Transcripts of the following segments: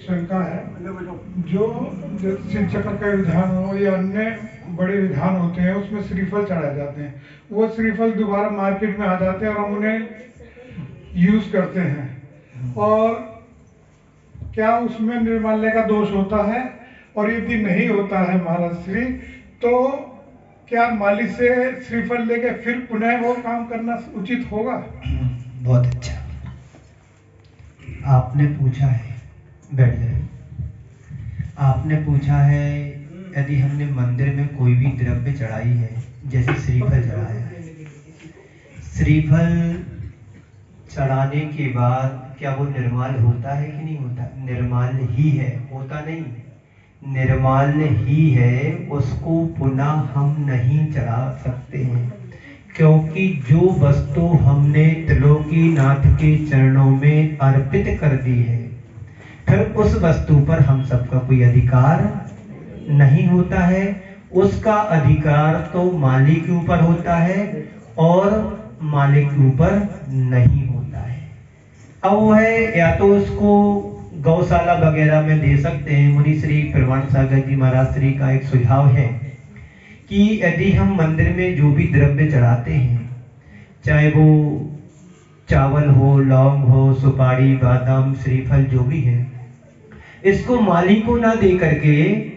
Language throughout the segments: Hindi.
शंका है जो शिव चक्र का विधान हो या अन्य बड़े विधान होते हैं उसमें श्रीफल चढ़ाए जाते हैं, वो श्रीफल दोबारा मार्केट में आ जाते हैं और हम उन्हें यूज करते हैं, और क्या उसमें निर्माल्य का दोष होता है? और यदि नहीं होता है महाराज श्री, तो क्या माली से श्रीफल लेके फिर पुनः वो काम करना उचित होगा? बहुत अच्छा आपने पूछा है, बैठ जाए। आपने पूछा है यदि हमने मंदिर में कोई भी द्रव्य चढ़ाई है, जैसे श्रीफल चढ़ाया है, श्रीफल चढ़ाने के बाद क्या वो निर्माल्य होता है कि नहीं होता? निर्माल्य ही है, होता नहीं, निर्माल्य ही है, उसको पुनः हम नहीं चढ़ा सकते हैं, क्योंकि जो वस्तु हमने त्रिलोकीनाथ के चरणों में अर्पित कर दी है, फिर उस वस्तु पर हम सबका कोई अधिकार नहीं होता है। उसका अधिकार तो मालिक के ऊपर होता है और मालिक के ऊपर नहीं होता है। अब वो है या तो उसको गौशाला वगैरह में दे सकते हैं। मुनि श्री प्रवाण सागर जी महाराज श्री का एक सुझाव है कि यदि हम मंदिर में जो भी द्रव्य चढ़ाते हैं, चाहे वो चावल हो, लौंग हो, सुपारी, बादाम, श्रीफल जो भी है, इसको माली को ना दे करके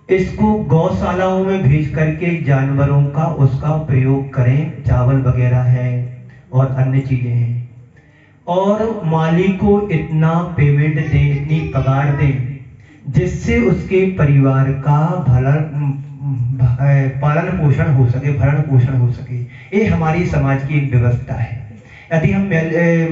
इसको गौशालाओं में भेज करके जानवरों का उसका प्रयोग करें। चावल वगैरह है और अन्य चीजें हैं, और माली को इतना पेमेंट दें, इतनी पगार दें, जिससे उसके परिवार का पालन पोषण हो सके, भरण पोषण हो सके। ये हमारी समाज की एक व्यवस्था है। यदि हम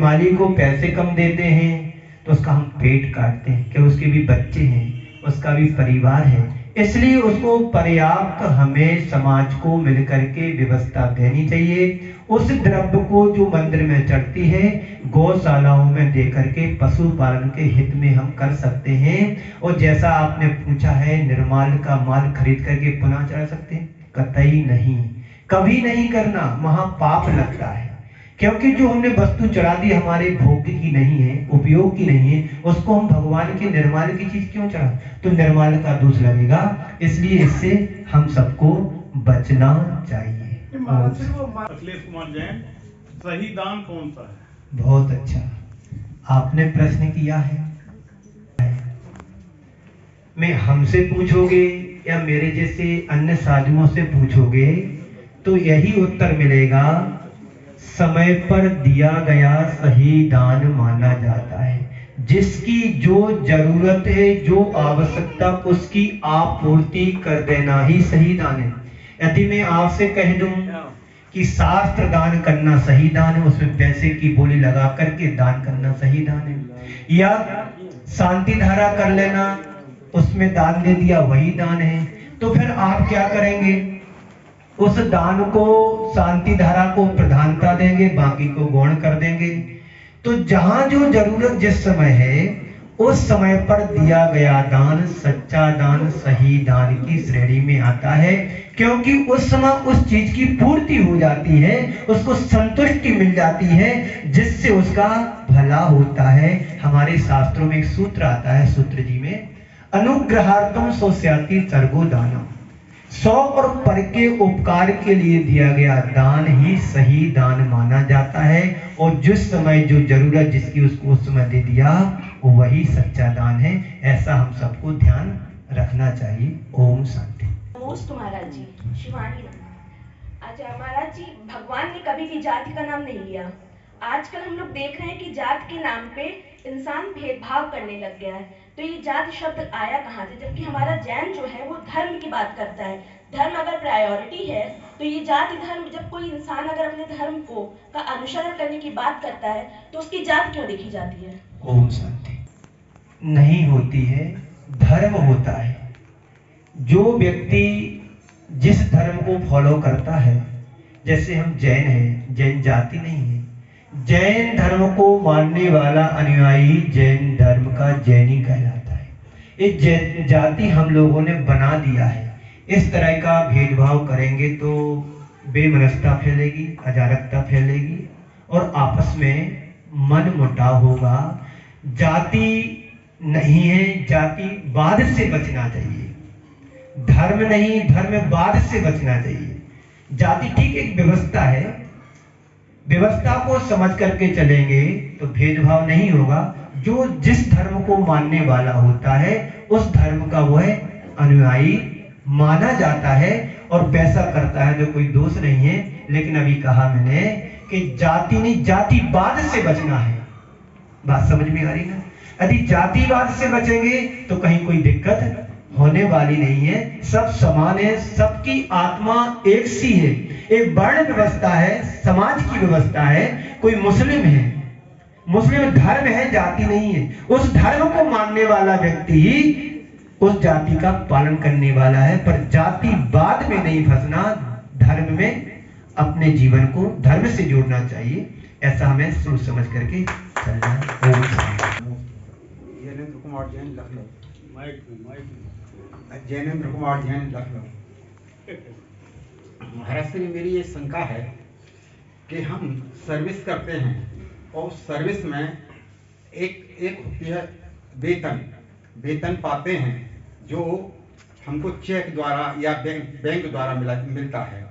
माली को पैसे कम देते हैं तो उसका हम पेट काटते हैं, कि उसके भी बच्चे हैं, उसका भी परिवार है, इसलिए उसको पर्याप्त हमें समाज को मिलकर के व्यवस्था देनी चाहिए। उस द्रव्य को जो मंदिर में चढ़ती है, गौशालाओं में देकर के पशुपालन के हित में हम कर सकते हैं। और जैसा आपने पूछा है, निर्माल का माल खरीद करके पुनः चढ़ा सकते हैं? कतई नहीं, कभी नहीं करना, महापाप लगता है। क्योंकि जो हमने वस्तु चढ़ा दी हमारे भोग्य की नहीं है, उपयोग की नहीं है, उसको हम भगवान के निर्माल की चीज क्यों चढ़ा? तो निर्माल का दोष लगेगा, इसलिए इससे हम सबको बचना चाहिए। अखिलेश कुमार जैन, सही दान कौन सा है? बहुत अच्छा आपने प्रश्न किया है। मैं हमसे पूछोगे या मेरे जैसे अन्य साधुओं से पूछोगे तो यही उत्तर मिलेगा, समय पर दिया गया सही दान माना जाता है। जिसकी जो जरूरत है, जो आवश्यकता, उसकी आपूर्ति कर देना ही सही दान है। यदि मैं आपसे कह दूं कि शास्त्र दान करना सही दान है, उसमें पैसे की बोली लगा करके दान करना सही दान है, या शांति धारा कर लेना, उसमें दान दे दिया वही दान है, तो फिर आप क्या करेंगे? उस दान को, शांति धारा को प्रधानता देंगे, बाकी को गौण कर देंगे। तो जहां जो जरूरत जिस समय है, उस समय पर दिया गया दान सच्चा दान, सही दान की श्रेणी में आता है, क्योंकि उस समय उस चीज की पूर्ति हो जाती है, उसको संतुष्टि मिल जाती है, जिससे उसका भला होता है। हमारे शास्त्रों में एक सूत्र आता है, सूत्र जी में, अनुग्रहार्थम सोस्याति सर्गो दानम, सौ और पर के उपकार के लिए दिया गया दान ही सही दान माना जाता है। और जिस समय जो जरूरत जिसकी उसको उस समय दे दिया, वही सच्चा दान है। ऐसा हम सबको ध्यान रखना चाहिए। ओम शांति। नमस्ते महाराज जी, शिवानी। अच्छा महाराज जी, भगवान ने कभी भी जाति का नाम नहीं लिया। आजकल हम लोग देख रहे हैं कि जात के नाम पे इंसान भेदभाव करने लग गया है। तो ये जाति शब्द आया कहाँ से? जबकि हमारा जैन जो है वो धर्म की बात करता है। धर्म अगर प्रायोरिटी है तो ये जाति धर्म, जब कोई इंसान अगर अपने धर्म को का अनुसरण करने की बात करता है तो उसकी जात क्यों देखी जाती है? ओम शांति। नहीं होती है, धर्म होता है। जो व्यक्ति जिस धर्म को फॉलो करता है, जैसे हम जैन हैं, जैन जाति नहीं है, जैन धर्म को मानने वाला अनुयायी जैन धर्म का जैनी कहलाता है। ये जैन जाति हम लोगों ने बना दिया है। इस तरह का भेदभाव करेंगे तो बेमनस्ता फैलेगी, अजारकता फैलेगी और आपस में मन मुटाव होगा। जाति नहीं है, जातिवाद से बचना चाहिए। धर्म नहीं, धर्मवाद से बचना चाहिए। जाति ठीक एक व्यवस्था है, व्यवस्था को समझ करके चलेंगे तो भेदभाव नहीं होगा। जो जिस धर्म को मानने वाला होता है उस धर्म का वो है अनुयायी माना जाता है और वैसा करता है, जो कोई दोष नहीं है। लेकिन अभी कहा मैंने कि जाति नहीं, जातिवाद से बचना है। बात समझ में आ रही ना? यदि जातिवाद से बचेंगे तो कहीं कोई दिक्कत होने वाली नहीं है। सब समान है, सबकी आत्मा एक सी है। एक वर्ण व्यवस्था है, समाज की व्यवस्था है। कोई मुस्लिम है, मुस्लिम धर्म है, जाति नहीं है। उस धर्म को मानने वाला व्यक्ति ही उस जाति का पालन करने वाला है। पर जातिवाद में नहीं फंसना, धर्म में अपने जीवन को धर्म से जोड़ना चाहिए। ऐसा हमें सोच समझ करके चलना है। जैनेन्द्र कुमार जैन, लखनऊ। जैनेन्द्र कुमार जैन, लखनऊ। महाराज श्री, मेरी ये शंका है कि हम सर्विस करते हैं और सर्विस में एक होती है वेतन पाते हैं, जो हमको चेक द्वारा या बैंक द्वारा मिलता है।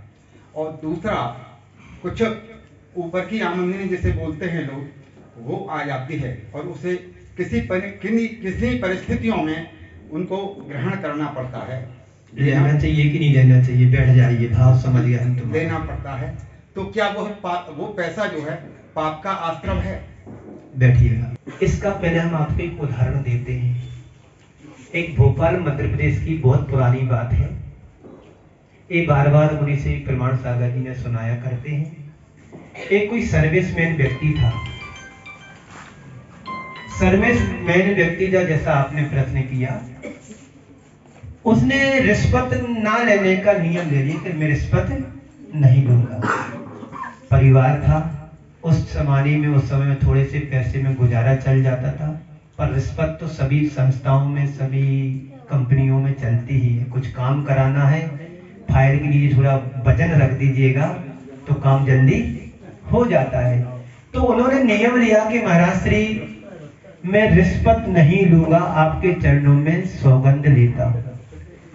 और दूसरा कुछ ऊपर की आमदनी जिसे बोलते हैं लोग, वो आ जाती है और उसे किसी परिस्थितियों में उनको ग्रहण करना पड़ता है। लेना चाहिए कि नहीं लेना चाहिए? बैठ जाइए, भाव समझ गया हम तुम्हारा। लेना पड़ता है, तो क्या वो पैसा जो है पाप का आश्रम है? बैठिएगा। इसका पहले हम आपको एक उदाहरण देते हैं। एक भोपाल मध्य प्रदेश की बहुत पुरानी बात है। ये बार बार मुनि से प्रमाण सागर जी ने सुनाया करते हैं। एक कोई सर्विसमैन व्यक्ति था। सर्विसमैन व्यक्ति का जैसा आपने प्रश्न किया, उसने रिश्वत ना लेने का नियम ले लिया कि मैं रिश्वत नहीं लूंगा। परिवार था, उस जमाने में, उस समय में थोड़े से पैसे में गुजारा चल जाता था। पर रिश्वत तो सभी संस्थाओं में, सभी कंपनियों में चलती ही है। कुछ काम कराना है, फाइल के लिए थोड़ा वजन रख दीजिएगा तो काम जल्दी हो जाता है। तो उन्होंने नियम लिया कि महाराज श्री, मैं रिश्वत नहीं लूंगा, आपके चरणों में सौगंध लेता हूं।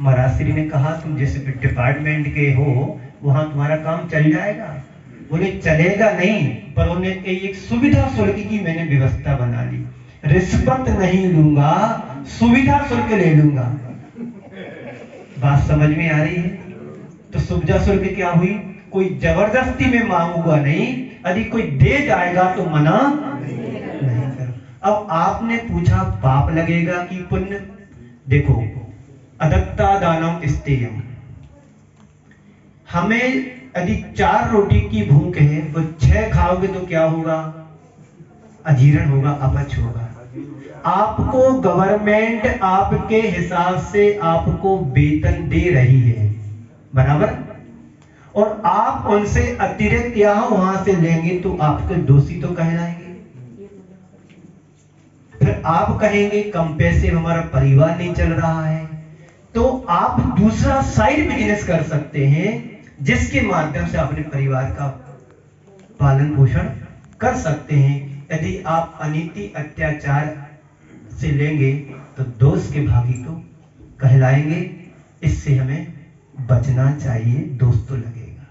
महाराज श्री ने कहा, तुम जिस डिपार्टमेंट के हो वहां तुम्हारा काम चल जाएगा? बोले चलेगा नहीं, पर उन्हें एक सुविधा शुल्क की मैंने व्यवस्था बना ली। रिश्वत नहीं लूंगा, सुविधा शुल्क ले लूंगा। बात समझ में आ रही है? तो सुविधा शुल्क क्या हुई? कोई जबरदस्ती में मांगूंगा नहीं, यदि कोई दे जाएगा तो मना नहीं करो। अब आपने पूछा पाप लगेगा कि पुण्य? देखो, अदत्ता दानम स्तेयम। हमें यदि 4 रोटी की भूख है तो 6 खाओगे तो क्या होगा? अजीर्ण होगा, अपच होगा। आपको गवर्नमेंट आपके हिसाब से आपको वेतन दे रही है, बराबर? और आप उनसे अतिरिक्त यहाँ वहां से लेंगे तो आपको दोषी तो कहलाएंगे। फिर आप कहेंगे कम पैसे में हमारा परिवार नहीं चल रहा है। तो आप दूसरा साइड बिजनेस कर सकते हैं, जिसके माध्यम से अपने परिवार का पालन पोषण कर सकते हैं। यदि आप अनीति अत्याचार से लेंगे तो दोष के भागी तो कहलाएंगे। इससे हमें बचना चाहिए, दोष तो लगेगा।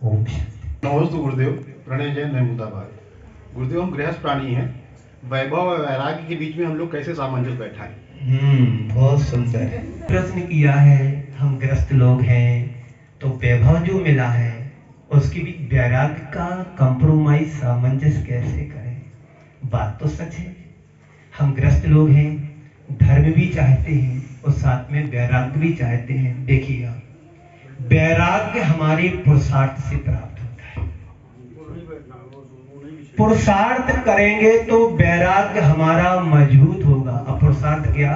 ओम शांति। नमस्ते गुरुदेव। प्रणय जैन, महमूदाबाद। गुरुदेव, हम गृहस्थ प्राणी हैं, वैभव और वैराग्य के बीच में हम लोग कैसे सामंजस्य बैठाएं? बहुत सुंदर प्रश्न किया है। हम गृहस्थ लोग हैं तो वैभव जो मिला है उसकी भी वैराग्य का कंप्रोमाइज, सामंजस्य कैसे करें? बात तो सच है, हम गृहस्थ लोग हैं, धर्म भी चाहते हैं और साथ में वैराग्य भी चाहते हैं। देखिएगा, वैराग्य हमारे पुरुषार्थ से प्राप्त होता है। पुरुषार्थ करेंगे तो वैराग्य हमारा मजबूत होगा। अब पुरुषार्थ क्या?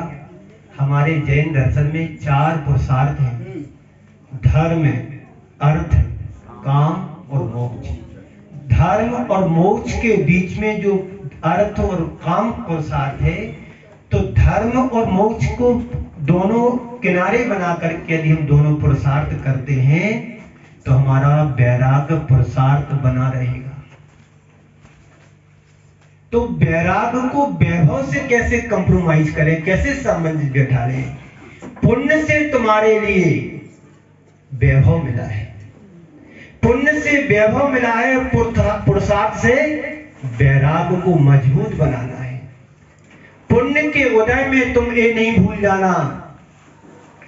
हमारे जैन दर्शन में 4 पुरुषार्थ हैं: धर्म, अर्थ, काम और मोक्ष। धर्म और मोक्ष के बीच में जो अर्थ और काम पुरुषार्थ है, तो धर्म और मोक्ष को दोनों किनारे बना करके यदि हम दोनों पुरुषार्थ करते हैं तो हमारा वैराग्य पुरुषार्थ बना रहेगा। तो वैराग्य को वैभव से कैसे कंप्रोमाइज करें, कैसे सामंजस्य बैठा लें। पुण्य से तुम्हारे लिए वैभव मिला है, पुण्य से वैभव मिला है, पुरुषार्थ से वैराग्य को मजबूत बनाना है। पुण्य के उदय में तुम ये नहीं भूल जाना,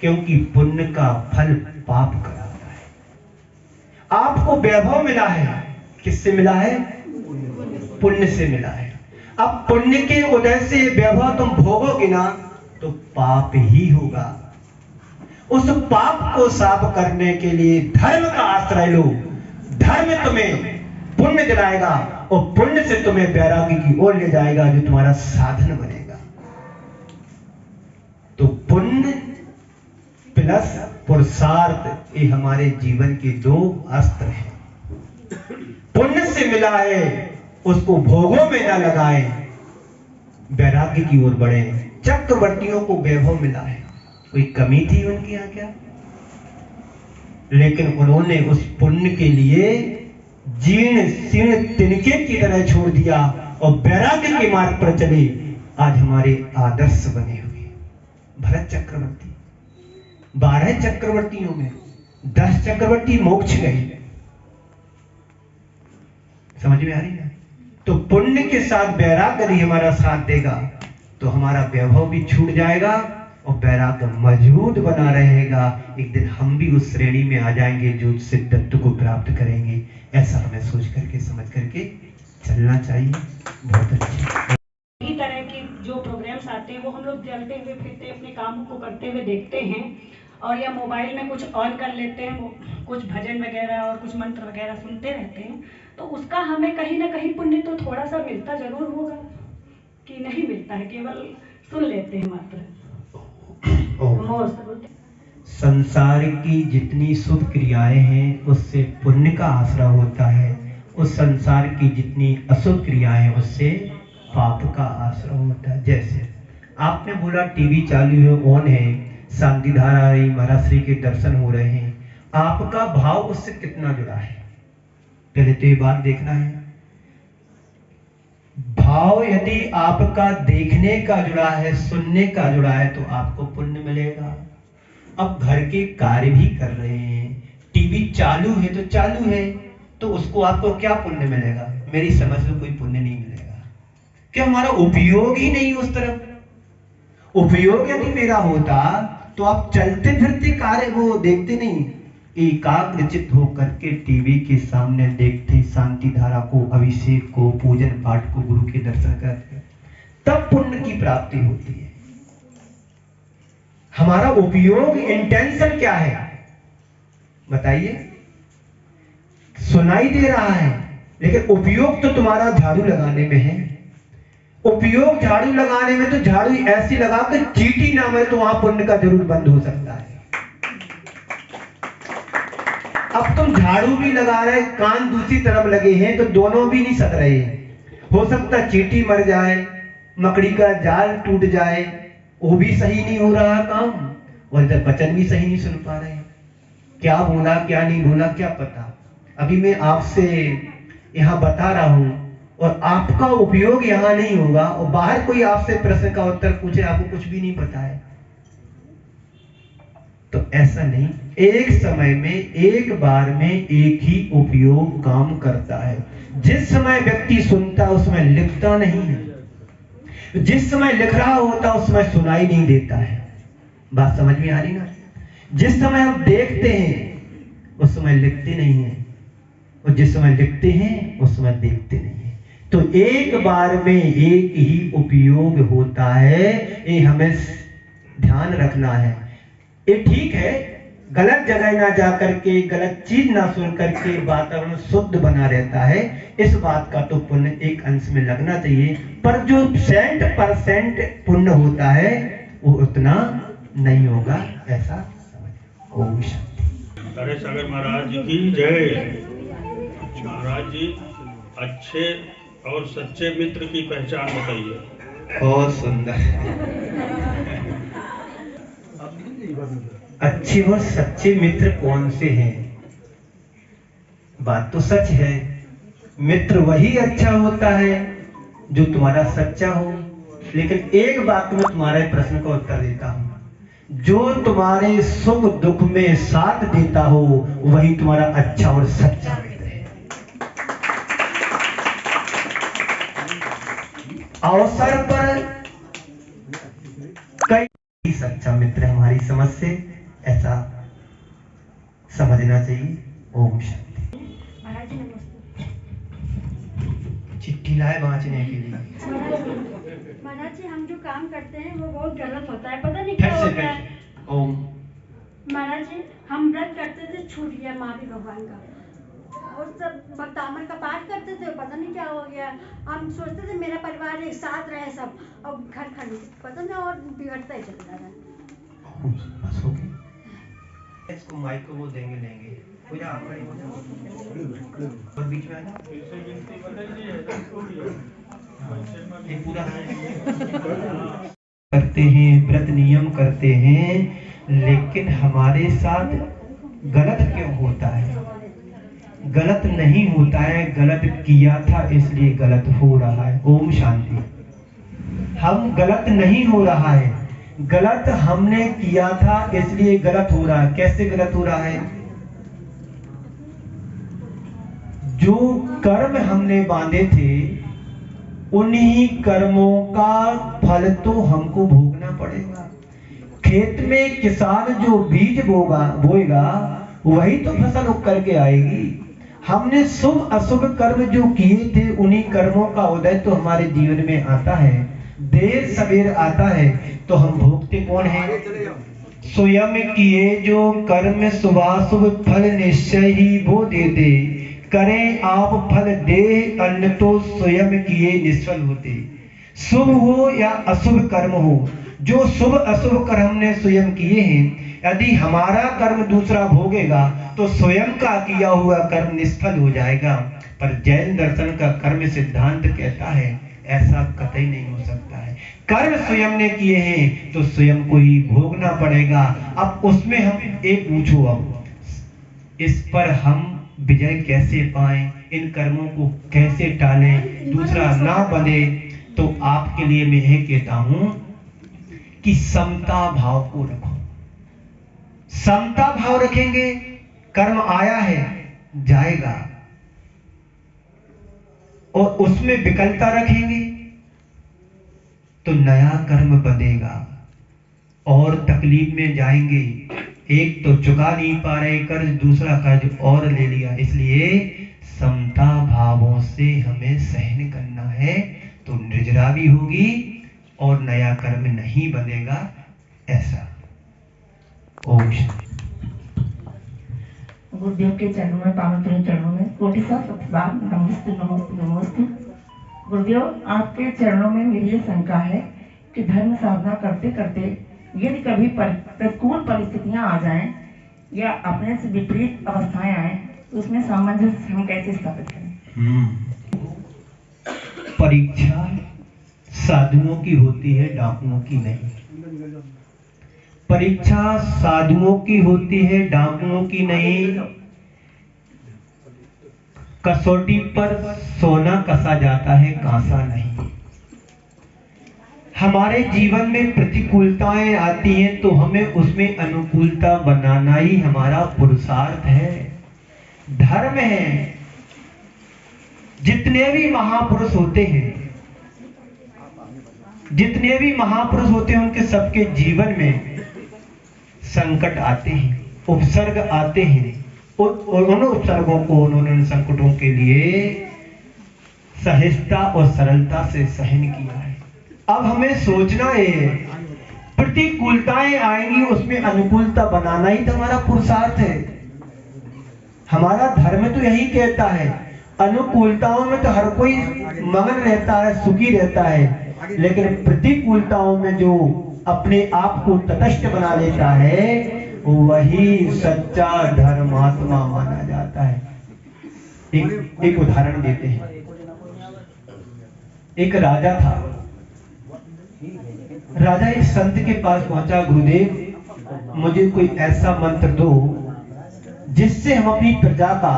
क्योंकि पुण्य का फल पाप कराता है। आपको वैभव मिला है, किससे मिला है? पुण्य से मिला है। अब पुण्य के उदय से वैभव तुम भोगोगे ना तो पाप ही होगा। उस पाप को साफ करने के लिए धर्म का आश्रय लो। धर्म तुम्हें पुण्य दिलाएगा और पुण्य से तुम्हें वैराग्य की ओर ले जाएगा, जो तुम्हारा साधन बनेगा। तो पुण्य प्लस पुरुषार्थ, ये हमारे जीवन के दो अस्त्र हैं। पुण्य से मिला है, उसको भोगों में न लगाएं, वैराग्य की ओर बढ़े। चक्रवर्तियों को वैभव मिला है, कोई कमी थी उनके यहाँ क्या? लेकिन उन्होंने उस पुण्य के लिए जीर्ण शीर्ण तिनके की तरह छोड़ दिया और वैराग्य के मार्ग पर चले। आज हमारे आदर्श बने हुए भरत चक्रवर्ती, 12 चक्रवर्तियों में 10 चक्रवर्ती मोक्ष गए। समझ में आ रही ना? तो पुण्य के साथ वैराग्य यदि हमारा साथ देगा तो हमारा वैभव भी छूट जाएगा और वैराग्य मजबूत बना रहेगा। एक दिन हम भी उस श्रेणी में आ जाएंगे जो सिद्धत्व को प्राप्त करेंगे। ऐसा हमें सोच करके समझ करके चलना चाहिए। बहुत अच्छा। इसी तरह के जो प्रोग्राम्स आते हैं वो हम लोग चलते हुए फिरते अपने काम को करते हुए देखते हैं, और या मोबाइल में कुछ ऑन कर लेते हैं, कुछ भजन वगैरह और कुछ मंत्र वगैरह सुनते रहते हैं। तो उसका हमें कहीं ना कहीं पुण्य तो थोड़ा सा मिलता जरूर होगा कि नहीं मिलता है, केवल सुन लेते हैं मात्र। संसार की जितनी शुभ क्रियाएं हैं उससे पुण्य का आश्रय होता है, उस संसार की जितनी अशुभ क्रियाएं हैं उससे पाप का आश्रय होता है। जैसे आपने बोला टीवी चालू है, ऑन है, शांति धारा आ रही, महाराज श्री के दर्शन हो रहे हैं, आपका भाव उससे कितना जुड़ा है? पहले तो ये बात देखना है। भाव यदि आपका देखने का जुड़ा है, सुनने का जुड़ा है, तो आपको पुण्य मिलेगा। अब घर के कार्य भी कर रहे हैं, टीवी चालू है तो चालू है, तो उसको आपको क्या पुण्य मिलेगा? मेरी समझ में कोई पुण्य नहीं मिलेगा, क्या हमारा उपयोग ही नहीं उस तरफ। उपयोग यदि मेरा होता तो आप चलते फिरते कार्य वो देखते नहीं, एकाग्रचित होकर के टीवी के सामने देखते शांति धारा को, अभिषेक को, पूजन पाठ को, गुरु के दर्शन करते, तब पुण्य की प्राप्ति होती है। हमारा उपयोग, इंटेंशन क्या है बताइए? सुनाई दे रहा है लेकिन उपयोग तो तुम्हारा झाड़ू लगाने में है। उपयोग झाड़ू लगाने में तो झाड़ू ऐसी लगा कर चींटी ना मरे तो वहां पुण्य का जरूर बंद हो सकता है। अब तुम झाड़ू भी लगा रहे, कान दूसरी तरफ लगे हैं, तो दोनों भी नहीं सक रहे हैं। हो सकता है चींटी मर जाए, मकड़ी का जाल टूट जाए, वो भी सही नहीं हो रहा काम, और इधर वचन भी सही नहीं सुन पा रहे हैं। क्या बोला क्या नहीं बोला क्या पता। अभी मैं आपसे यहाँ बता रहा हूं और आपका उपयोग यहाँ नहीं होगा, और बाहर कोई आपसे प्रश्न का उत्तर पूछे, आपको कुछ भी नहीं पता है। तो ऐसा नहीं, एक समय में एक बार में एक ही उपयोग काम करता है। जिस समय व्यक्ति सुनता उस समय लिखता नहीं है, जिस समय लिख रहा होता उस समय सुनाई नहीं देता है। बात समझ में आ रही ना? जिस समय हम देखते हैं उस समय लिखते नहीं है, और जिस समय लिखते हैं उस समय देखते नहीं है। तो एक बार में एक ही उपयोग होता है, ये हमें ध्यान रखना है। ये ठीक है, गलत जगह ना जा करके, गलत चीज ना सुन करके वातावरण शुद्ध बना रहता है, इस बात का तो पुण्य एक अंश में लगना चाहिए, पर जो 100% पुण्य होता है वो उतना नहीं होगा, ऐसा समझ। ओम शांति। अरे सागर महाराज जी की जय। महाराज जी, अच्छे और सच्चे मित्र की पहचान बताइए। बहुत सुंदर। अच्छे और सच्चे मित्र कौन से हैं? बात तो सच है, मित्र वही अच्छा होता है जो तुम्हारा सच्चा हो। लेकिन एक बात मैं तुम्हारे प्रश्न का उत्तर देता हूं, जो तुम्हारे सुख दुख में साथ देता हो वही तुम्हारा अच्छा और सच्चा मित्र है। अवसर पर कई सच्चा मित्र हमारी समझ से ऐसा समझना चाहिए। ओम शांति। महाराज जी नमस्ते। चिट्ठी लाए बांचने के लिए। महाराज जी हम जो काम करते हैं वो बहुत गलत होता है, पता नहीं फिर क्या से होता है। ओम। महाराज जी हम व्रत करते थे, छूट गया महावीर भगवान का, और सब भक्तामर का पाठ करते थे, पता नहीं क्या हो गया। हम सोचते थे मेरा परिवार एक साथ रहे सब, अब घर खाली पता नहीं और बिगड़ता ही चल रहा है। बस हो गया। इसको माइक को वो देंगे लेंगे पूजा आप खड़ी हो जाओ और बीच में आना ये पूरा करते हैं, व्रत नियम करते हैं, लेकिन हमारे साथ गलत क्यों होता है? गलत नहीं होता है, गलत किया था इसलिए गलत हो रहा है। ओम शांति। हम गलत नहीं हो रहा है, गलत हमने किया था इसलिए गलत हो रहा है। कैसे गलत हो रहा है? जो कर्म हमने बांधे थे उन्हीं कर्मों का फल तो हमको भोगना पड़ेगा। खेत में किसान जो बीज बोएगा वही तो फसल उग करके आएगी। हमने शुभ अशुभ कर्म जो किए थे उन्हीं कर्मों का उदय तो हमारे जीवन में आता है, देर सवेर आता है, तो हम भोगते कौन हैं? स्वयं किए जो कर्म शुभाशुभ फल निश्चय ही वो देते, करें आप फल दे अन्न तो स्वयं किए निष्फल होते। शुभ हो या अशुभ कर्म हो, जो शुभ अशुभ कर्म हमने स्वयं किए हैं, यदि हमारा कर्म दूसरा भोगेगा तो स्वयं का किया हुआ कर्म निष्फल हो जाएगा। पर जैन दर्शन का कर्म सिद्धांत कहता है ऐसा कतई नहीं हो सकता है। कर्म स्वयं ने किए हैं तो स्वयं को ही भोगना पड़ेगा। अब उसमें हम एक पूछो, अब इस पर हम विजय कैसे पाएं, इन कर्मों को कैसे टालें, दूसरा ना बने, तो आपके लिए मैं यह कहता हूं कि समता भाव को रखो। समता भाव रखेंगे, कर्म आया है जाएगा, और उसमें विकलता रखेंगे तो नया कर्म बनेगा और तकलीफ में जाएंगे। एक तो चुका नहीं पा रहे कर्ज, दूसरा कर्ज और ले लिया। इसलिए समता भावों से हमें सहन करना है तो निर्जरा भी होगी और नया कर्म नहीं बनेगा। ऐसा। ओम शांति। गुरुदेव के चरणों में, पावन चरणों में कोटि सा सत्कार, नमस्ते नमस्ते नमस्ते। गुरुदेव आपके चरणों में मेरी ये शंका है कि धर्म साधना करते करते यदि कभी प्रतिकूल परिस्थितियां आ जाएं या अपने से विपरीत अवस्थाएं आए तो उसमें सामंजस्य हम कैसे स्थापित करें? परीक्षा साधुओं की होती है, डाकुओं की नहीं। परीक्षा साधुओं की होती है, डाकुओं की नहीं। कसौटी पर सोना कसा जाता है, कांसा नहीं। हमारे जीवन में प्रतिकूलताएं आती हैं तो हमें उसमें अनुकूलता बनाना ही हमारा पुरुषार्थ है, धर्म है। जितने भी महापुरुष होते हैं, जितने भी महापुरुष होते हैं, उनके सबके जीवन में संकट आते हैं, उपसर्ग आते हैं, और उन उपसर्गों को उन्होंने उन संकटों के लिए सहजता और सरलता से सहन किया है। अब हमें सोचना है, प्रतिकूलताएं आएंगी उसमें अनुकूलता बनाना ही तो हमारा पुरुषार्थ है। हमारा धर्म तो यही कहता है, अनुकूलताओं में तो हर कोई मगन रहता है, सुखी रहता है, लेकिन प्रतिकूलताओं में जो अपने आप को तटस्थ बना लेता है वही सच्चा धर्मात्मा माना जाता है। एक उदाहरण देते हैं। एक राजा था, राजा एक संत के पास पहुंचा, गुरुदेव मुझे कोई ऐसा मंत्र दो जिससे हम अपनी प्रजा का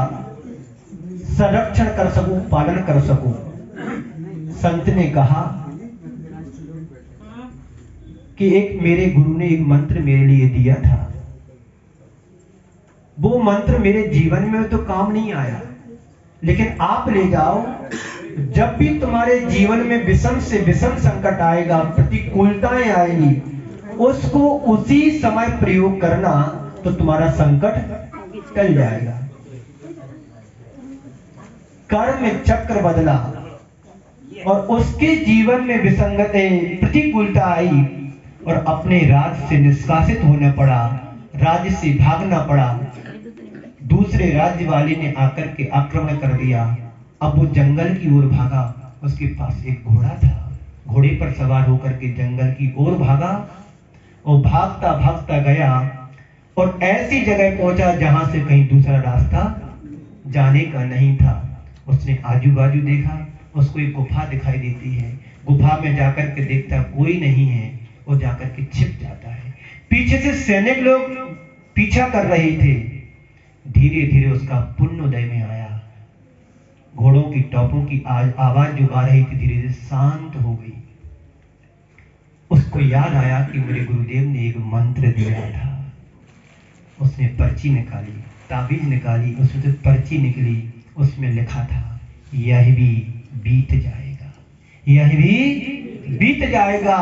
संरक्षण कर सकूं, पालन कर सकूं। संत ने कहा कि एक मेरे गुरु ने एक मंत्र मेरे लिए दिया था, वो मंत्र मेरे जीवन में तो काम नहीं आया, लेकिन आप ले जाओ, जब भी तुम्हारे जीवन में विषम से विषम संकट आएगा, प्रतिकूलताएं आएंगी, उसको उसी समय प्रयोग करना तो तुम्हारा संकट टल जाएगा। कर्म चक्र बदला और उसके जीवन में विसंगतें प्रतिकूलता आई और अपने राज्य से निष्कासित होना पड़ा, राज्य से भागना पड़ा। दूसरे राज्य वाले ने आकर के आक्रमण कर दिया। अब वो जंगल की ओर भागा, उसके पास एक घोड़ा था, घोड़े पर सवार होकर के जंगल की ओर भागा और भागता भागता गया और ऐसी जगह पहुंचा जहां से कहीं दूसरा रास्ता जाने का नहीं था। उसने आजू बाजू देखा, उसको एक गुफा दिखाई देती है, गुफा में जाकर के देखता कोई नहीं है, वो जाकर के छिप जाता है। पीछे से सैनिक लोग पीछा कर रहे थे। धीरे धीरे उसका पुण्योदय में आया, घोड़ों की टॉपों की आवाज जो आ रही थी धीरे धीरे शांत हो गई। उसको याद आया कि मेरे गुरुदेव ने एक मंत्र दिया था। उसने पर्ची निकाली, ताबीज निकाली, उसमें से पर्ची निकली, उसमें लिखा था यह भी बीत जाएगा, यह भी बीत जाएगा।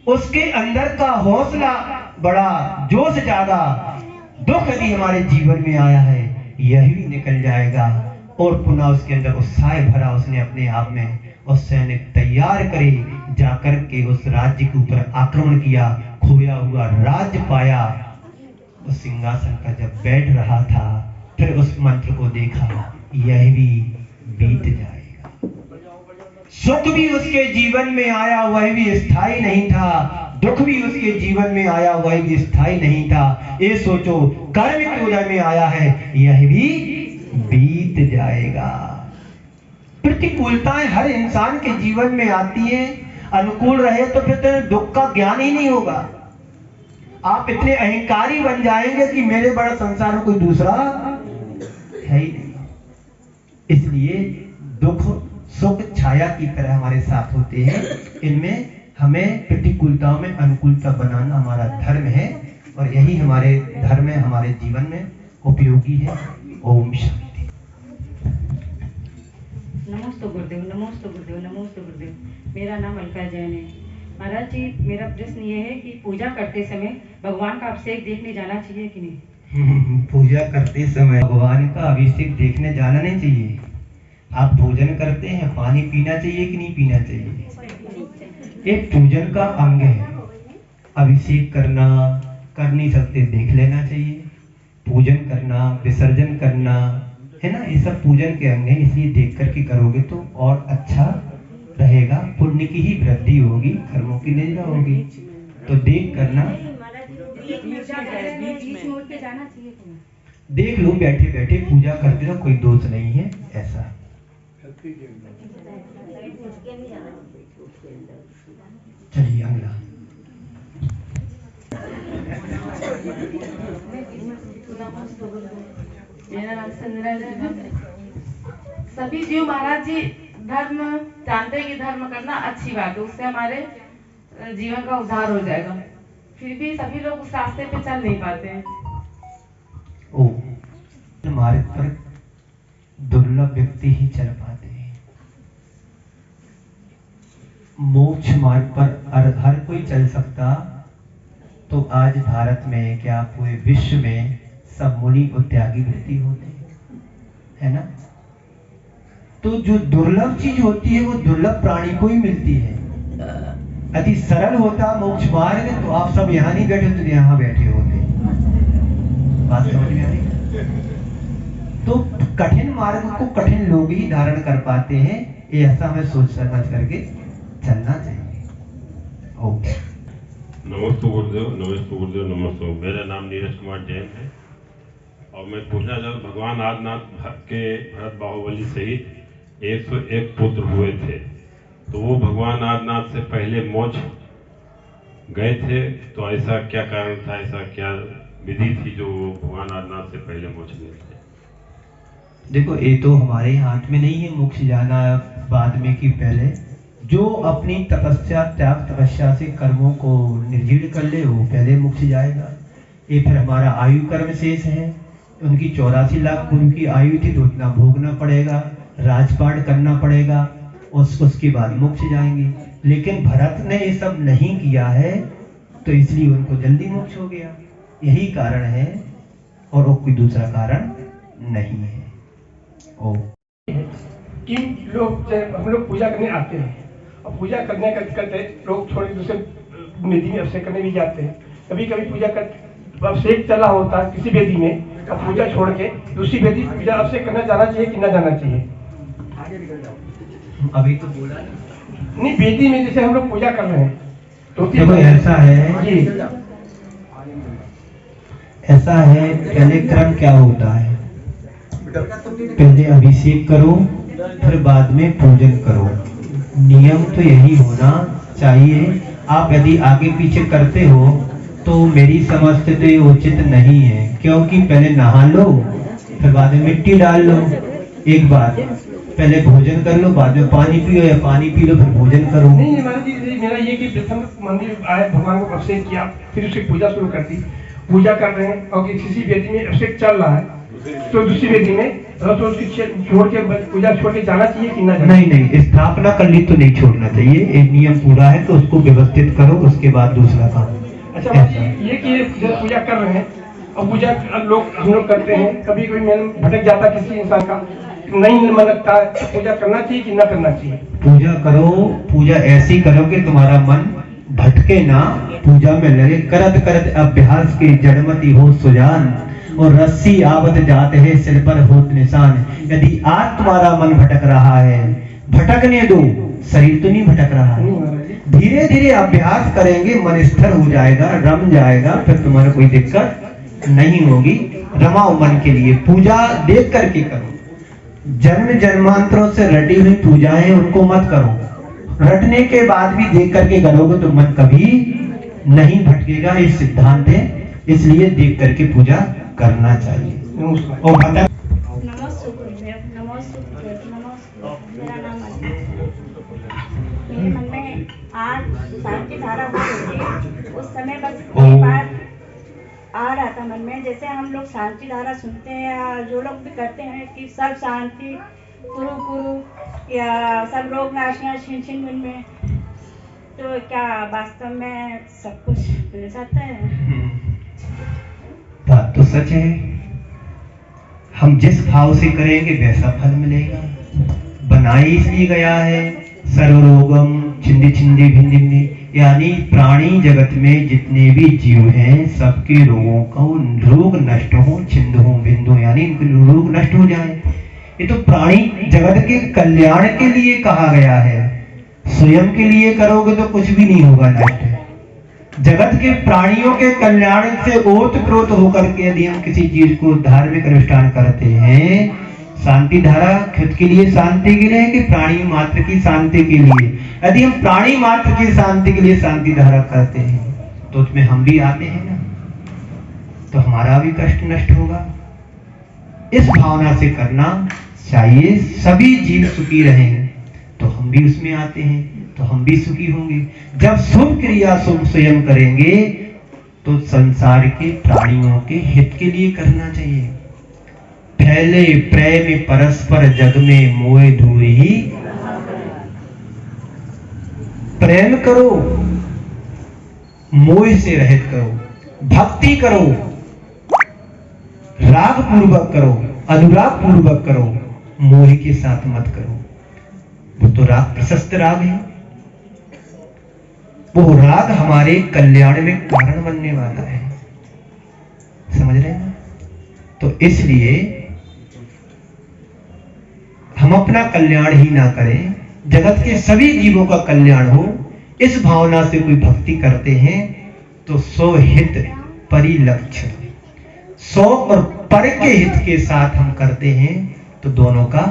उसके अंदर का हौसला बड़ा, जोश जागा। दुख यदि हमारे जीवन में आया है यह भी निकल जाएगा। और पुनः उसके अंदर उत्साह भरा, उसने अपने आप में उस सैनिक तैयार करे, जाकर के उस राज्य के ऊपर आक्रमण किया, खोया हुआ राज्य पाया। उस सिंहासन पर जब बैठ रहा था, फिर उस मंत्र को देखा, यह भी बीत जाएगा। सुख भी उसके जीवन में आया, वह भी स्थायी नहीं था। दुख भी उसके जीवन में आया, वह भी स्थायी नहीं था। ये सोचो, कर्म के उदय में आया है, यह भी बीत जाएगा। प्रतिकूलताएं हर इंसान के जीवन में आती हैं। अनुकूल रहे तो फिर तो दुख का ज्ञान ही नहीं होगा। आप इतने अहंकारी बन जाएंगे कि मेरे बड़ा संसार में कोई दूसरा है ही नहीं। इसलिए दुख सुख छाया की तरह हमारे साथ होते हैं। इनमें हमें प्रतिकूलताओं में अनुकूलता बनाना हमारा धर्म है और यही हमारे धर्म में, हमारे जीवन में उपयोगी है। ओम शांति। नमस्ते गुरुदेव, नमस्ते गुरुदेव, नमस्ते गुरुदेव। मेरा नाम अलका जैन है। महाराज जी, मेरा प्रश्न ये है कि पूजा करते समय भगवान का अभिषेक देखने जाना चाहिए कि नहीं? पूजा करते समय भगवान का अभिषेक देखने जाना नहीं चाहिए। आप भोजन करते हैं, पानी पीना चाहिए कि नहीं पीना चाहिए? एक पूजन का अंग है। अभिषेक करना कर नहीं सकते, देख लेना चाहिए। पूजन करना, विसर्जन करना है ना, ये सब पूजन के अंग है। इसलिए देख करके करोगे तो और अच्छा रहेगा, पुण्य की ही वृद्धि होगी, कर्मों की नहीं होगी। तो देख करना, देख लो, बैठे बैठे पूजा करते रहो, कोई दोष नहीं है ऐसा। चलिए अगला। मेरा नाम संजना है। सभी जीव महाराज जी धर्म जानते हैं कि धर्म करना अच्छी बात है, उससे हमारे जीवन का उद्धार हो जाएगा। फिर भी सभी लोग उस रास्ते पे चल नहीं पाते हैं। मार्ग पर दुर्लभ व्यक्ति ही चल पाते हैं। मोक्ष मार्ग पर हर कोई चल सकता तो आज भारत में, क्या पूरे विश्व में सब मुनि को त्यागी वृत्ति होते है ना। तो जो दुर्लभ चीज होती है वो दुर्लभ प्राणी को ही मिलती है। अति सरल होता मोक्ष मार्ग तो आप सब यहाँ नहीं बैठे तो यहाँ बैठे होते। बात समझ में आ रही? तो कठिन मार्ग को कठिन लोग ही धारण कर पाते हैं। ये ऐसा हमें सोच समझ करके चलना चाहिए। ओके। नमस्ते गुरुदेव, नमस्ते गुरुदेव, नमस्ते। मेरा नाम नीरज कुमार जैन है और मैं पूछना चाहता हूँ, भगवान आदिनाथ के भरत बाहुबली सहित 101 पुत्र हुए थे, तो वो भगवान आदिनाथ से पहले मोक्ष गए थे, तो ऐसा क्या कारण था, ऐसा क्या विधि थी जो भगवान आदिनाथ से पहले मोक्ष गए थे? देखो, ये तो हमारे हाथ में नहीं है मोक्ष जाना बाद में कि पहले। जो अपनी तपस्या त्याग तपस्या से कर्मों को निर्जीर्ण कर ले वो पहले मोक्ष जाएगा। ये फिर हमारा आयु कर्म शेष है, उनकी 84 लाख पूर्व की आयु थी तो उतना भोगना पड़ेगा, राजपाट करना पड़ेगा, उसके बाद मोक्ष जाएंगे। लेकिन भरत ने ये सब नहीं किया है तो इसलिए उनको जल्दी मोक्ष हो गया। यही कारण है और वो कोई दूसरा कारण नहीं है। ओ कि लोग हम लोग पूजा करने आते हैं और पूजा करने करते लोग थोड़े दूसरे वेदी में अभिषेक करने भी जाते हैं। कभी कभी पूजा कर अभिषेक चला होता है किसी वेदी में, और पूजा छोड़ के दूसरी वेदी पूजा अभिषेक करना जाना चाहिए कि न जाना चाहिए? अभी तो बोला नहीं, वेदी में जैसे हम लोग पूजा कर रहे हैं तो देखो ऐसा है जी, ऐसा है पहले क्रम क्या होता है, पहले अभिषेक करो फिर बाद में पूजन करो। नियम तो यही होना चाहिए। आप यदि आगे पीछे करते हो तो मेरी समझ से तो ये उचित नहीं है, क्योंकि पहले नहा लो फिर बाद में मिट्टी डाल लो। एक बात, पहले भोजन कर लो बाद में पानी पियो, या पानी पी लो फिर भोजन करो। नहीं महाराज जी, मेरा ये कि प्रथम मंदिर आए, भगवान को अभिषेक किया, फिर उसकी पूजा शुरू कर दी। पूजा कर रहे हैं और किसी वेदी में अभिषेक चल रहा है तो दूसरी वेदी में तो उसकी छोड़ के पूजा छोड़ के जाना चाहिए कि ना? नहीं, स्थापना कर ली तो नहीं छोड़ना चाहिए। एक नियम पूरा है तो उसको व्यवस्थित करो, उसके बाद दूसरा काम। अच्छा ये कि पूजा कर रहे हैं और पूजा लोग हम लोग करते हैं, कभी कभी मन भटक जाता है किसी इंसान का, नहीं मन लगता है, पूजा करना चाहिए कि ना करना चाहिए? पूजा करो, पूजा ऐसी करो कि तुम्हारा मन भटके ना, पूजा में लगे। करत करत अभ्यास के जड़मती हो सुजान, और रस्सी आवत जाते है सिर पर होत निशान। यदि आज तुम्हारा मन भटक रहा है, भटकने दो, शरीर तो नहीं भटक रहा है। धीरे धीरे अभ्यास करेंगे, मन स्थिर हो जाएगा, रम जाएगा, फिर तुम्हारा कोई दिक्कत नहीं होगी। रमाओ मन के लिए, पूजा देख करके करो। जन्म जन्मांतरों से रटी हुई पूजाएं उनको मत करो, रटने के बाद भी देख करके करोगे तो मन कभी नहीं भटकेगा। ये सिद्धांत है, इसलिए देख करके पूजा करना चाहिए। और बता मेरा नाम मेरे मन में आज शांति धारा हो रही थी, उस समय बस एक बार आ रहा था मन में, जैसे हम लोग शांति धारा सुनते हैं या जो लोग भी करते हैं कि सब शांति कुरु कुरु, या सब लोग नाचना छिन छिन मन में, तो क्या वास्तव में सब कुछ मिल जाता है? बात तो सच है। हम जिस भाव से करेंगे वैसा फल मिलेगा। बनाई इसलिए गया है सर्वरोगम छिंदी छिंदी भिंदी, यानी प्राणी जगत में जितने भी जीव हैं सबके रोगों का रोग नष्ट हो, छिंद हो भिंदो, यानी इनके रोग नष्ट हो जाए। ये तो प्राणी जगत के कल्याण के लिए कहा गया है। स्वयं के लिए करोगे तो कुछ भी नहीं होगा नष्ट। जगत के प्राणियों के कल्याण से ओतप्रोत होकर के यदि हम किसी चीज को धार्मिक अनुष्ठान करते हैं, शांति धारा खुद के लिए शांति के लिए कि प्राणी मात्र की शांति के लिए, यदि हम प्राणी मात्र की शांति के लिए शांति धारा करते हैं तो उसमें हम भी आते हैं ना, तो हमारा भी कष्ट नष्ट होगा। इस भावना से करना चाहिए। सभी जीव सुखी रहें तो हम भी उसमें आते हैं, तो हम भी सुखी होंगे। जब शुभ क्रिया शुभ स्वयं करेंगे तो संसार के प्राणियों के हित के लिए करना चाहिए। फैले प्रेम परस्पर जग में मोए धूरी, प्रेम करो, मोह से रहित करो, भक्ति करो, राग पूर्वक करो, अनुराग पूर्वक करो, मोह के साथ मत करो। वो तो राग प्रशस्त राग है, वो राग हमारे कल्याण में कारण बनने वाला है। समझ रहे हैं? तो इसलिए हम अपना कल्याण ही ना करें, जगत के सभी जीवों का कल्याण हो, इस भावना से कोई भक्ति करते हैं तो सो हित परिलक्ष्य, सौ और पर के हित के साथ हम करते हैं तो दोनों का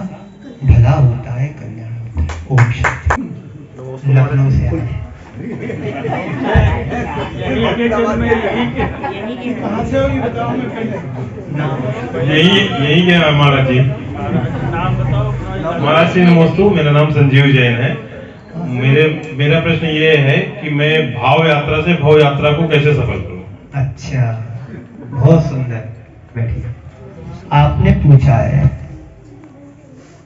भला होता है, कल्याण होता है। ओम शांति। लखनऊ से यही है हमारा जी। महाराज जी नमोस्तु, मेरा नाम संजीव जैन है। मेरा प्रश्न ये है कि मैं भाव यात्रा से भव यात्रा को कैसे सफल करूं? अच्छा, बहुत सुंदर। बैठिए। आपने पूछा है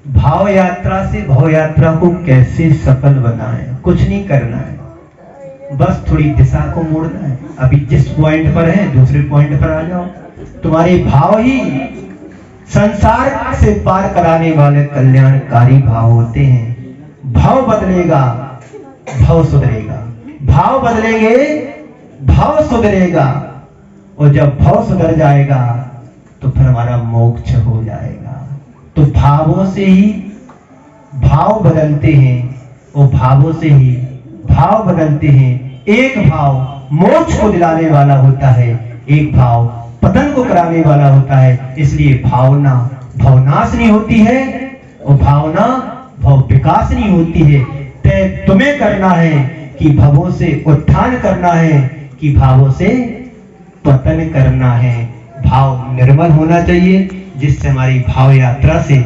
भाव यात्रा से भव यात्रा को कैसे सफल बनाएं। कुछ नहीं करना है, बस थोड़ी दिशा को मोड़ना है। अभी जिस पॉइंट पर है दूसरे पॉइंट पर आ जाओ। तुम्हारे भाव ही संसार से पार कराने वाले कल्याणकारी भाव होते हैं। भाव बदलेगा, भाव सुधरेगा। भाव बदलेंगे, भाव सुधरेगा। और जब भाव सुधर जाएगा तो फिर हमारा मोक्ष हो जाएगा। तो भावों से ही भाव बदलते हैं और भावों से ही भाव बदलते हैं। एक भाव मोक्ष को दिलाने वाला होता है, एक भाव पतन को कराने वाला होता है। इसलिए भावना भावनाशनी होती है और भावना भाव विकासनी होती है। तय तुम्हें करना है कि भावों से उत्थान करना है कि भावों से पतन करना है। भाव निर्मल होना चाहिए, जिससे हमारी भाव यात्रा से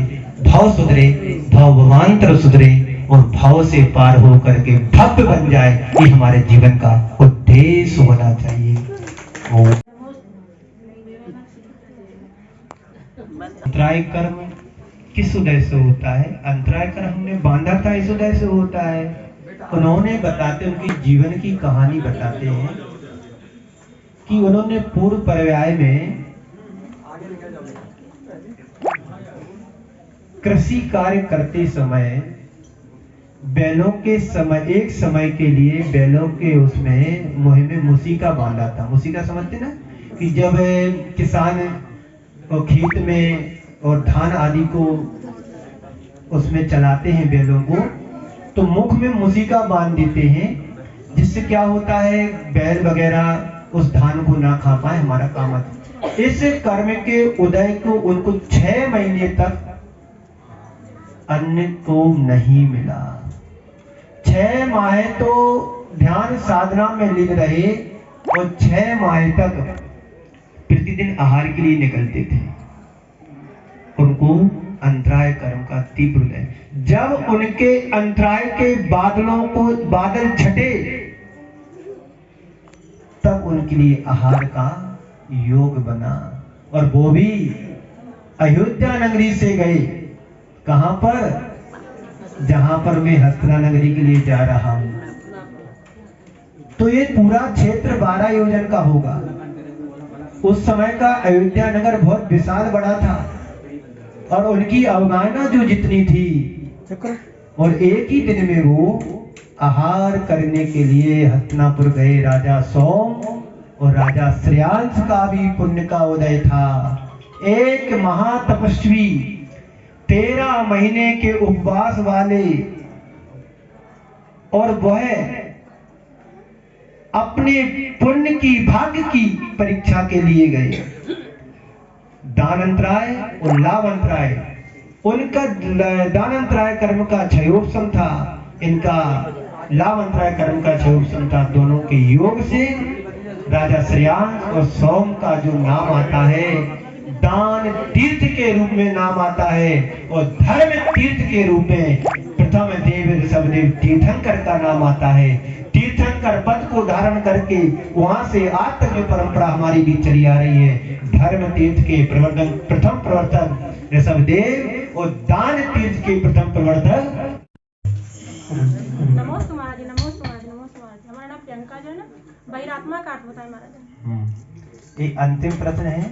भाव सुधरे, भाव भवांतर सुधरे और भाव से पार होकर के भव्य बन जाए। ये हमारे जीवन का उद्देश्य होना चाहिए। अंतराय कर्म किस उदय से होता है? अंतराय कर्म हमने बांधा था, इस उदय से होता है। उन्होंने बताते, उनकी जीवन की कहानी बताते हैं कि उन्होंने पूर्व पर्याय में कृषि कार्य करते समय बैलों के समय, एक समय के लिए बैलों के उसमें मुँह में मुसीका बांधा था। मुसीका समझते ना, कि जब किसान और खेत में और धान आदि को उसमें चलाते हैं बैलों को, तो मुख में मुसीका बांध देते हैं, जिससे क्या होता है बैल वगैरह उस धान को ना खा पाए, हमारा काम आता। इस कर्म के उदय को उनको 6 महीने तक अन्न को नहीं मिला। 6 माह तो ध्यान साधना में लीन रहे और 6 माह तक प्रतिदिन आहार के लिए निकलते थे। उनको अंतराय कर्म का तीव्र उदय। जब उनके अंतराय के बादल छटे, तब उनके लिए आहार का योग बना। और वो भी अयोध्या नगरी से गए। कहां पर? जहां पर मैं हस्तिना नगरी के लिए जा रहा हूं। तो ये पूरा क्षेत्र 12 योजन का होगा। उस समय का अयोध्या नगर बहुत विशाल बड़ा था और उनकी अवगाहना जो जितनी थी, और एक ही दिन में वो आहार करने के लिए हस्तिनापुर गए। राजा सोम और राजा श्रेयांश का भी पुण्य का उदय था। एक महातपस्वी 13 महीने के उपवास वाले, और वह अपने पुण्य की भाग्य की परीक्षा के लिए गए। दानंतराय और लाभंतराय, उनका दानंतराय कर्म का क्षयोपशम था, इनका लाभंतराय कर्म का क्षयोपशम था। दोनों के योग से राजा श्रेयांश और सोम का जो नाम आता है, दान तीर्थ के रूप में नाम आता है और धर्म तीर्थ के रूप में प्रथम देव ऋषभदेव तीर्थंकर का नाम आता है। तीर्थंकर पद को धारण करके वहां से आज तक जो परंपरा हमारी भी चली आ रही है, धर्म तीर्थ के प्रथम प्रवर्तक ऋषभदेव और दान तीर्थ के प्रथम प्रवर्तक। नमोस्तु महाराज, नमोस्तु महाराज, नमोस्तु महाराज। हमारा नाम प्रियंका जो है ना, बहिरात्मा का अर्थ बताएं महाराज। एक अंतिम प्रश्न है,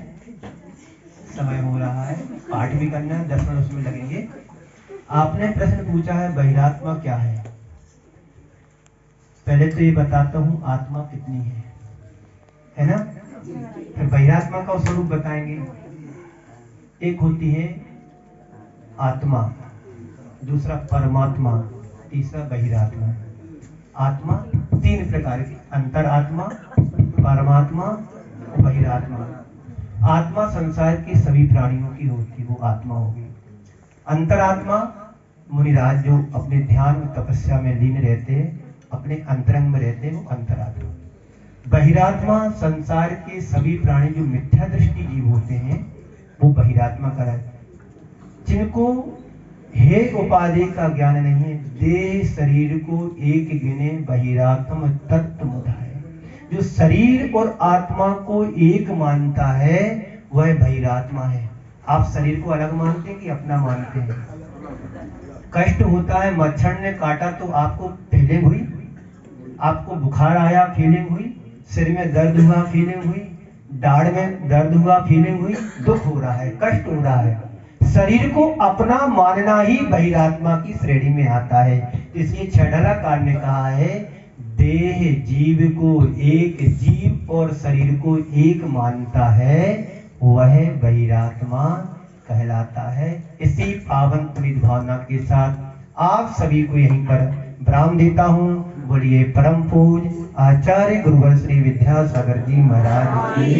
समय हो रहा है, पाठ भी करना है, 10 मिनट उसमें लगेंगे। आपने प्रश्न पूछा है बहिरात्मा क्या है। पहले तो ये बताता हूँ आत्मा कितनी है ना। फिर बहिरात्मा का स्वरूप बताएंगे। एक होती है आत्मा, दूसरा परमात्मा, तीसरा बहिरात्मा। आत्मा 3 प्रकार की, अंतरात्मा, परमात्मा और बहिरात्मा। आत्मा संसार के सभी प्राणियों की होती है, वो आत्मा होगी। अंतरात्मा मुनिराज जो अपने ध्यान में तपस्या में लीन रहते हैं, अपने अंतरंग में रहते हैं, वो अंतरात्मा। बहिरात्मा संसार के सभी प्राणी जो मिथ्या दृष्टि जीव होते हैं, वो बहिरात्मा का है, जिनको हे उपाधि का ज्ञान नहीं है। देह शरीर को एक गिने बहिरात्म तत्व मुधाए। जो शरीर और आत्मा को एक मानता है वह बहिरात्मा है। आप शरीर को अलग मानते हैं कि अपना मानते हैं? कष्ट होता है, मच्छर ने काटा तो आपको फीलिंग हुई, आपको बुखार आया फीलिंग हुई, सिर में दर्द हुआ फीलिंग हुई, दाढ़ में दर्द हुआ फीलिंग हुई, दुख हो रहा है, कष्ट हो रहा है। शरीर को अपना मानना ही बहिरात्मा की श्रेणी में आता है। इसलिए छठलाकार ने कहा है देह जीव को एक, जीव और शरीर को एक मानता है वह बहिरात्मा कहलाता है। इसी पावन पुनीत भावना के साथ आप सभी को यहीं पर विराम देता हूँ। बोलिए परम पूज्य आचार्य गुरुवर श्री विद्यासागर जी महाराज की।